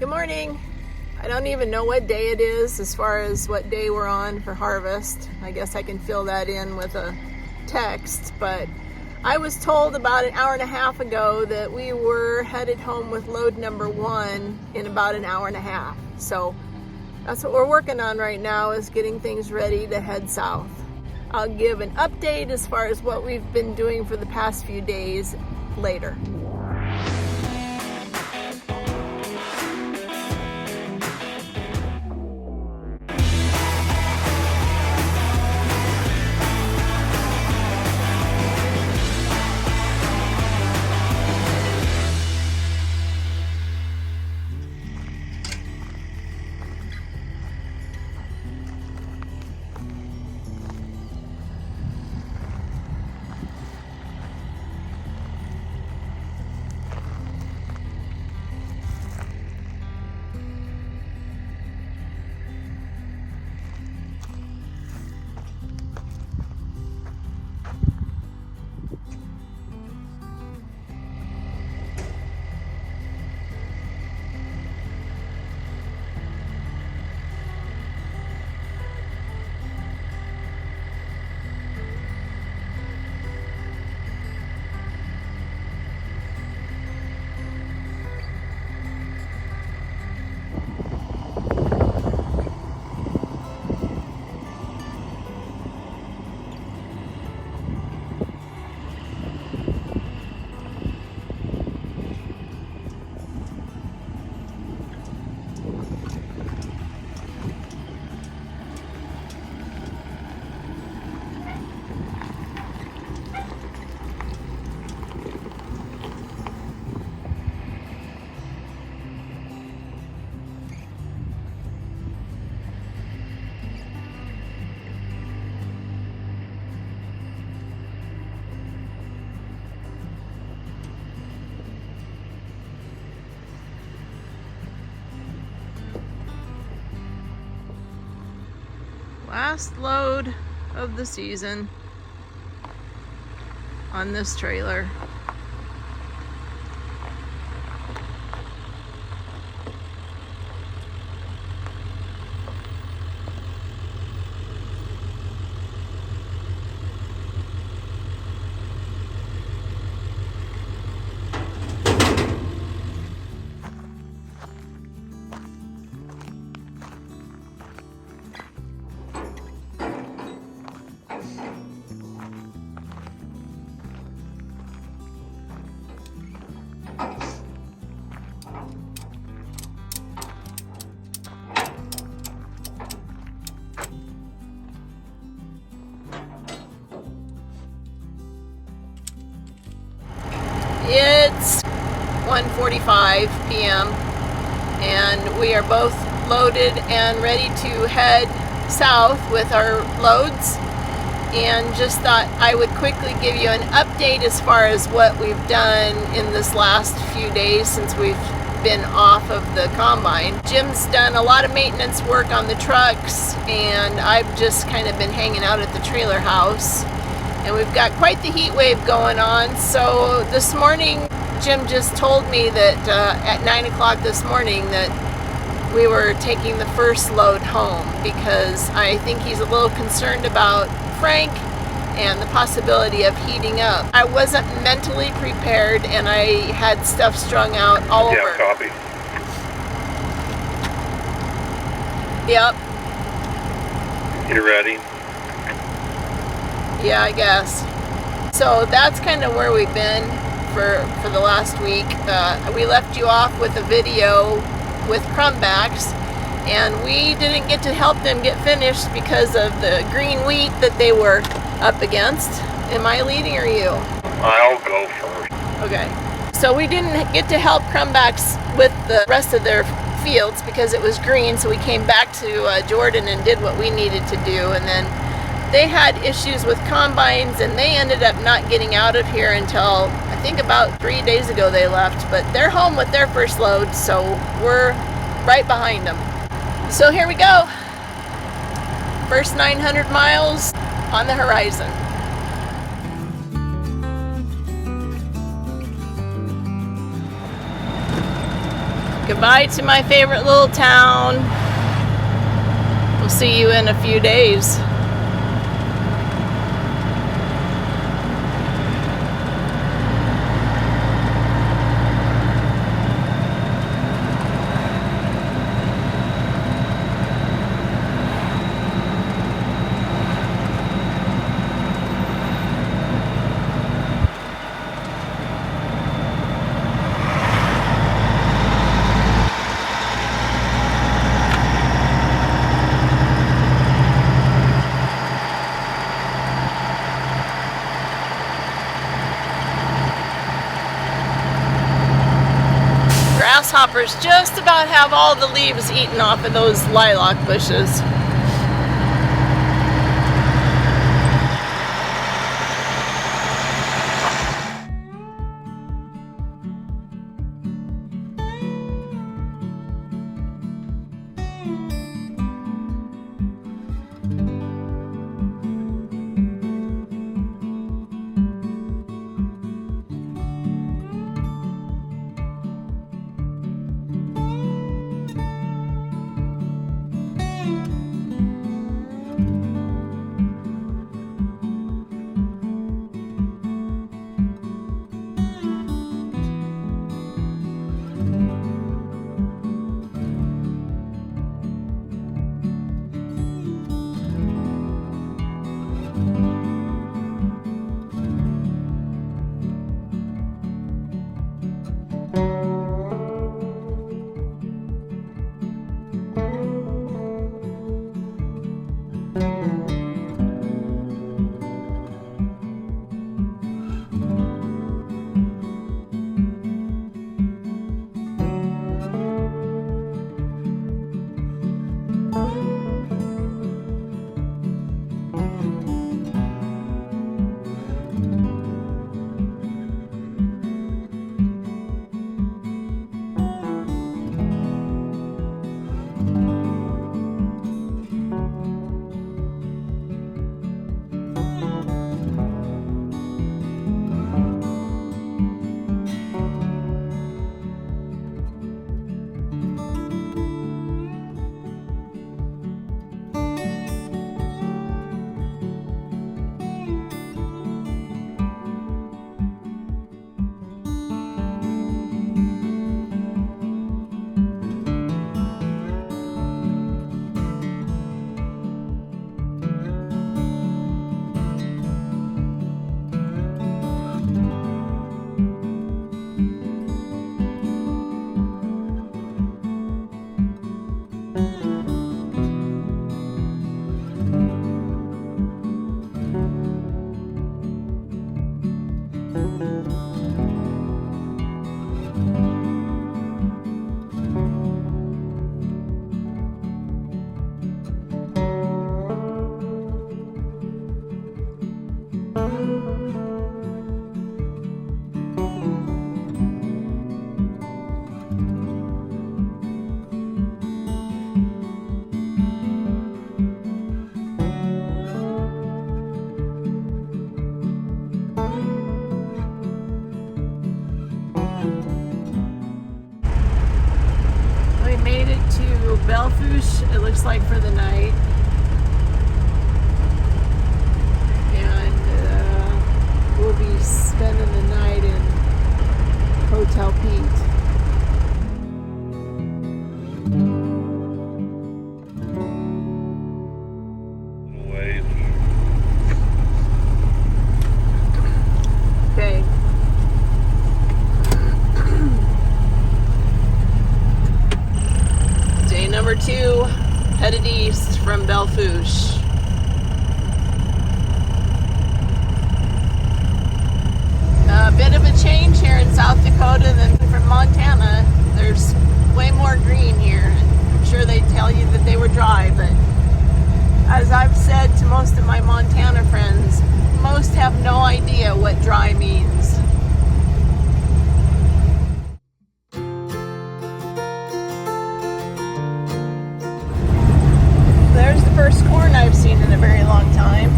Good morning. I don't even know what day it is as far as what day we're on for harvest. I guess I can fill that in with a text, but I was told about an hour and a half ago that we were headed home with load number 1 in about an hour and a half. So that's what we're working on right now, is getting things ready to head south. I'll give an update as far as what we've been doing for the past few days later. Last load of the season on this trailer. It's 1:45 p.m. and we are both loaded and ready to head south with our loads, and just thought I would quickly give you an update as far as what we've done in this last few days since we've been off of the combine. Jim's done a lot of maintenance work on the trucks, and I've just kind of been hanging out at the trailer house. And we've got quite the heat wave going on. So this morning, Jim just told me that at 9 o'clock this morning that we were taking the first load home, because I think he's a little concerned about Frank and the possibility of heating up. I wasn't mentally prepared, and I had stuff strung out all over. Yeah, copy. Yep. You ready? Yeah, I guess. So that's kind of where we've been for the last week. We left you off with a video with crumbacks, and we didn't get to help them get finished because of the green wheat that they were up against. Am I leading or you? I'll go first. Okay. So we didn't get to help crumbacks with the rest of their fields because it was green, so we came back to Jordan and did what we needed to do, and then they had issues with combines, and they ended up not getting out of here until I think about 3 days ago they left, but they're home with their first load, so we're right behind them. So here we go. First 900 miles on the horizon. Goodbye to my favorite little town. We'll see you in a few days. Grasshoppers just about have all the leaves eaten off of those lilac bushes. Belle Fourche, it looks like, for the night. And we'll be spending the night in Hotel Pete. Okay. Day number 2, headed east from Belle Fourche. A bit of a change here in South Dakota than from Montana. There's way more green here. I'm sure they'd tell you that they were dry, but as I've said to most of my Montana friends, most have no idea what dry means. There's the first corn I've seen in a very long time.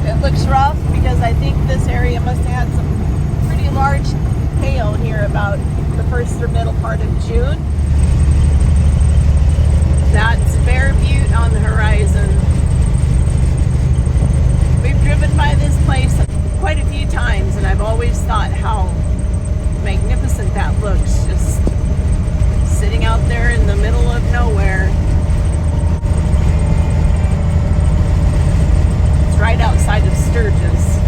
It looks rough because I think this area must have had some pretty large hail here about the first or middle part of June. That's Bear Butte on the horizon. We've driven by this place quite a few times, and I've always thought how magnificent that looks, just sitting out there in the middle of nowhere. It's right outside of Sturgis.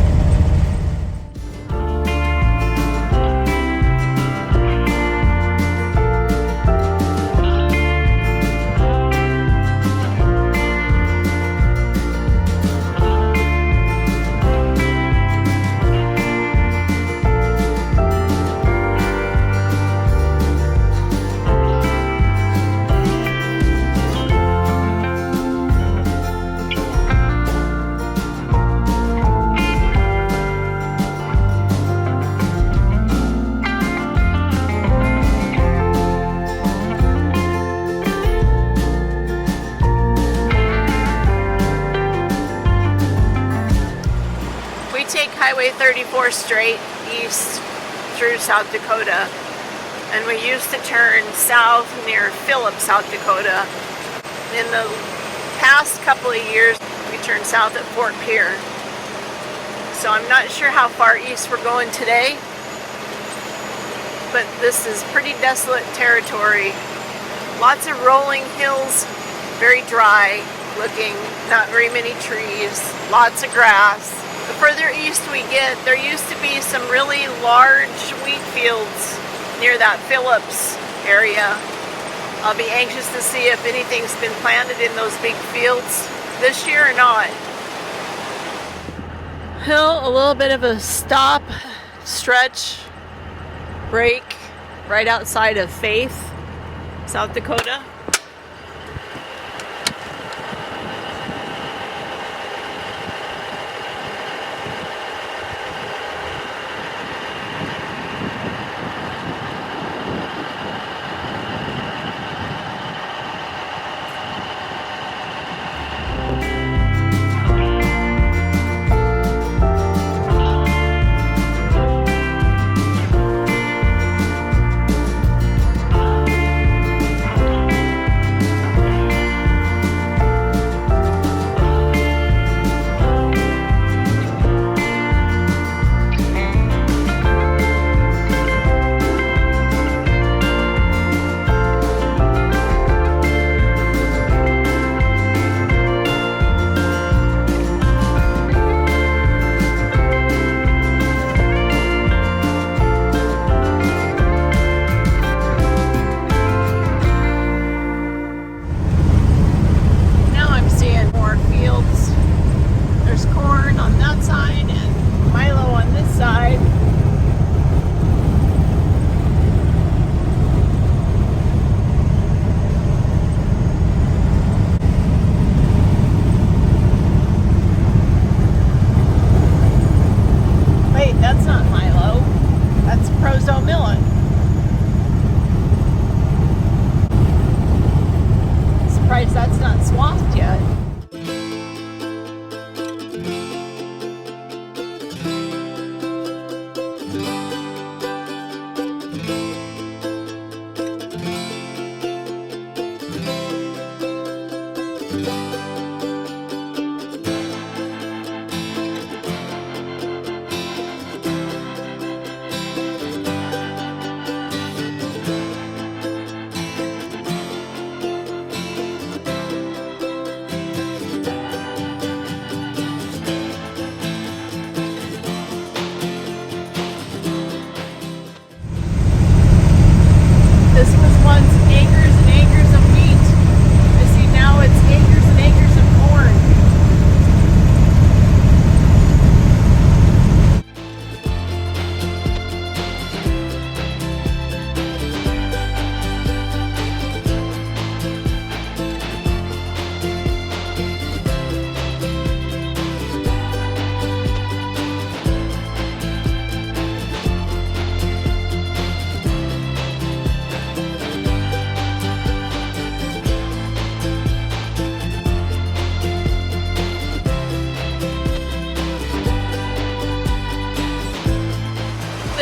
Highway 34 straight east through South Dakota, and we used to turn south near Philip, South Dakota. In the past couple of years we turned south at Fort Pierre, so I'm not sure how far east we're going today, but this is pretty desolate territory. Lots of rolling hills, very dry looking, not very many trees, lots of grass. The further east we get, there used to be some really large wheat fields near that Phillips area. I'll be anxious to see if anything's been planted in those big fields this year or not. Hill, a little bit of a stop, stretch, break right outside of Faith, South Dakota.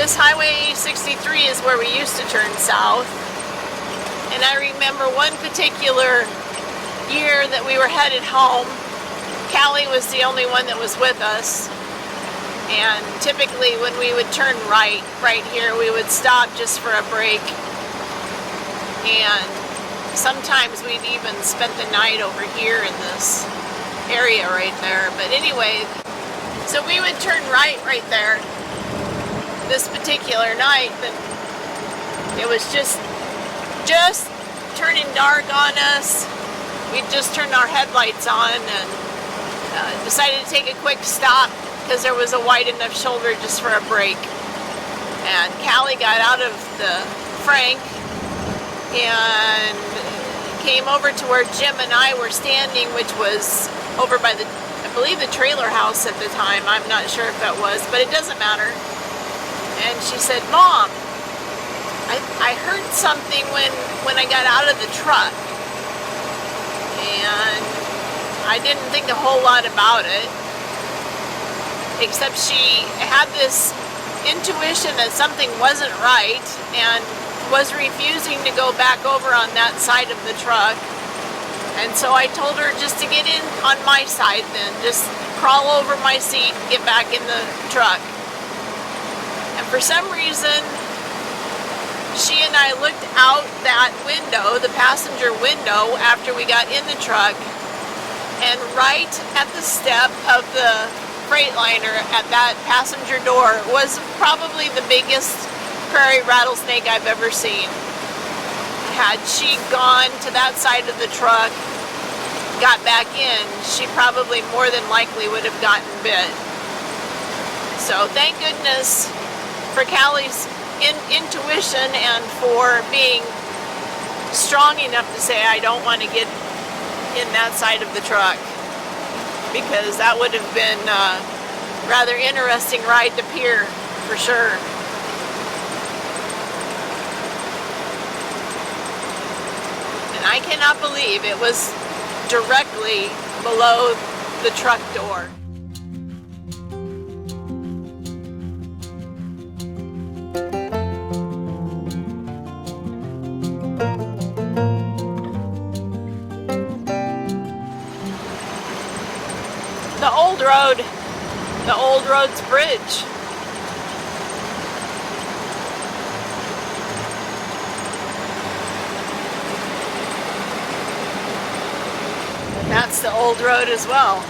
This Highway 63 is where we used to turn south. And I remember one particular year that we were headed home. Callie was the only one that was with us. And typically when we would turn right here, we would stop just for a break. And sometimes we'd even spent the night over here in this area right there. But anyway, so we would turn right there this particular night. But it was just turning dark on us. We just turned our headlights on and decided to take a quick stop because there was a wide enough shoulder just for a break. And Callie got out of the Frank and came over to where Jim and I were standing, which was over by I believe the trailer house at the time. I'm not sure if that was, but it doesn't matter. And she said, "Mom, I heard something when I got out of the truck." And I didn't think a whole lot about it, except she had this intuition that something wasn't right and was refusing to go back over on that side of the truck. And so I told her just to get in on my side then, just crawl over my seat and get back in the truck. And for some reason, she and I looked out that window, the passenger window, after we got in the truck, and right at the step of the Freightliner at that passenger door was probably the biggest prairie rattlesnake I've ever seen. Had she gone to that side of the truck, got back in, she probably more than likely would have gotten bit. So thank goodness for Callie's intuition and for being strong enough to say, I don't want to get in that side of the truck, because that would have been a rather interesting ride to pier for sure. And I cannot believe it was directly below the truck door. The old road's bridge. That's the old road as well.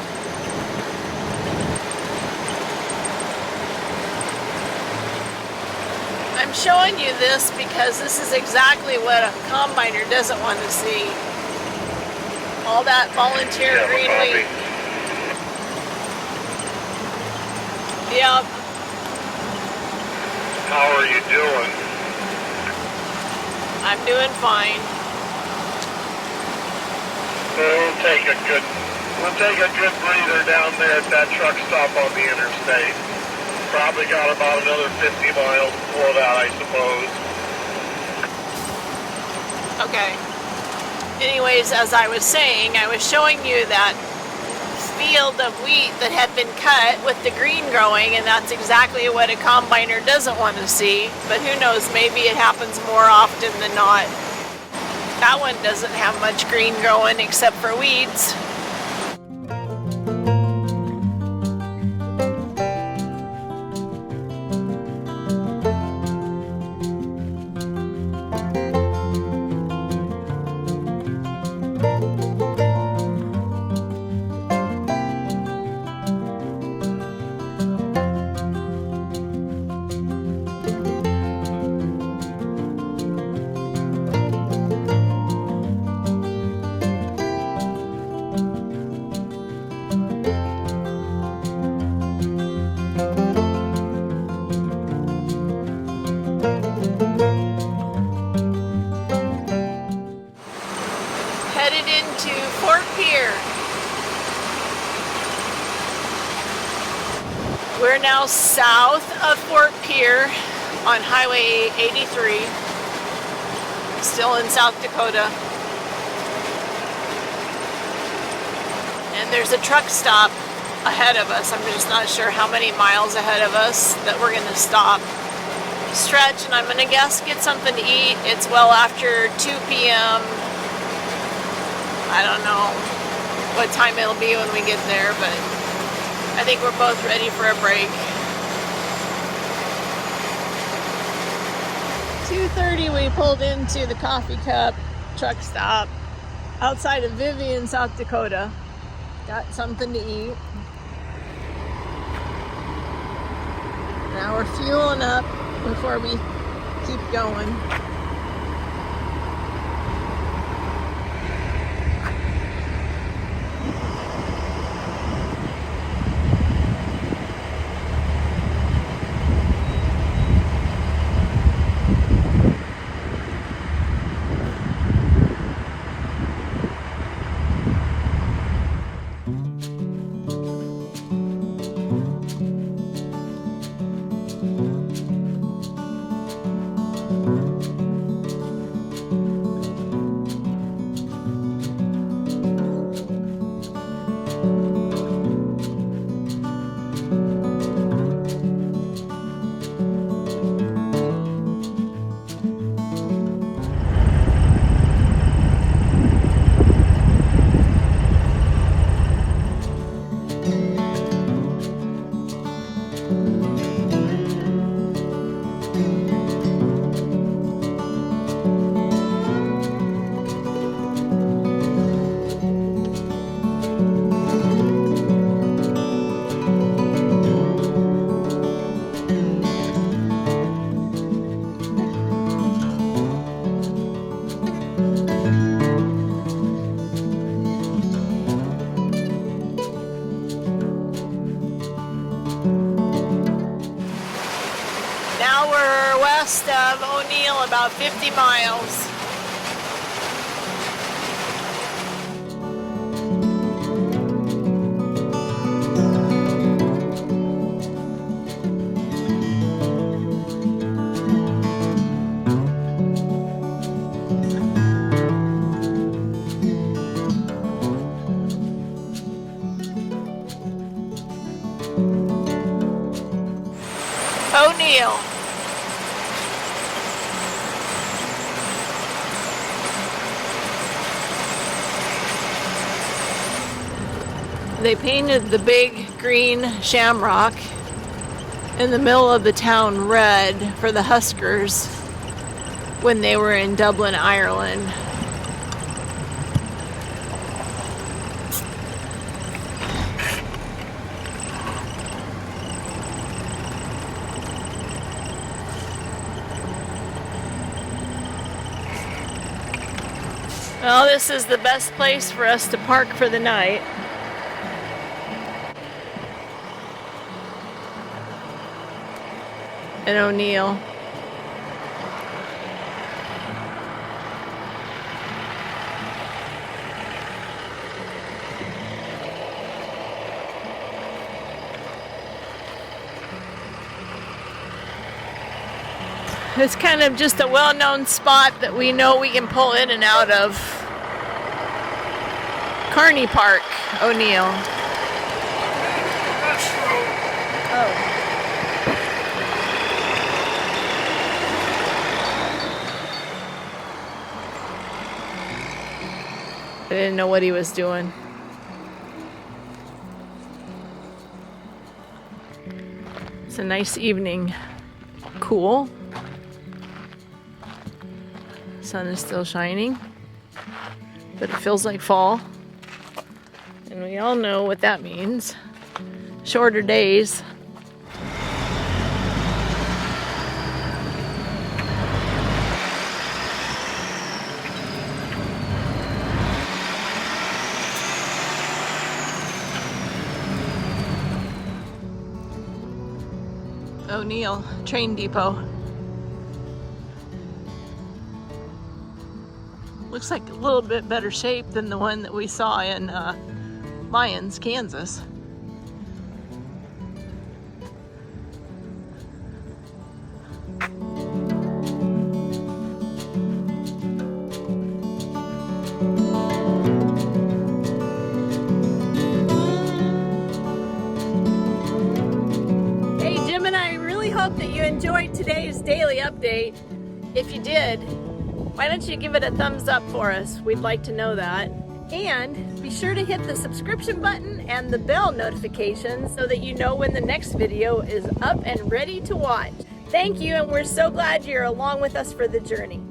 I'm showing you this because this is exactly what a combiner doesn't want to see. All that volunteer greenery. Yep. How are you doing? I'm doing fine. We'll take a good breather down there at that truck stop on the interstate. Probably got about another 50 miles before that, I suppose. Okay. Anyways, as I was saying, I was showing you that field of wheat that had been cut with the green growing, and that's exactly what a combiner doesn't want to see. But who knows, maybe it happens more often than not. That one doesn't have much green growing except for weeds. We're now south of Fort Pierre on Highway 83, still in South Dakota. And there's a truck stop ahead of us. I'm just not sure how many miles ahead of us that we're going to stop. stretch, and I'm gonna guess get something to eat. It's well after 2 p.m. I don't know what time it'll be when we get there, but I think we're both ready for a break. 2:30 we pulled into the Coffee Cup truck stop outside of Vivian, South Dakota. Got something to eat. Now we're fueling up before we keep going. Now we're west of O'Neill, about 50 miles. O'Neill. They painted the big green shamrock in the middle of the town red for the Huskers when they were in Dublin, Ireland. Well, this is the best place for us to park for the night. In O'Neill. It's kind of just a well-known spot that we know we can pull in and out of. Carney Park, O'Neill. Oh. I didn't know what he was doing. It's a nice evening. Cool. Sun is still shining, but it feels like fall. And we all know what that means. Shorter days. O'Neill train depot. Looks like a little bit better shape than the one that we saw in Lyons, Kansas. really hope that you enjoyed today's daily update. If you did, why don't you give it a thumbs up for us? We'd like to know that. And be sure to hit the subscription button and the bell notification so that you know when the next video is up and ready to watch. Thank you, and we're so glad you're along with us for the journey.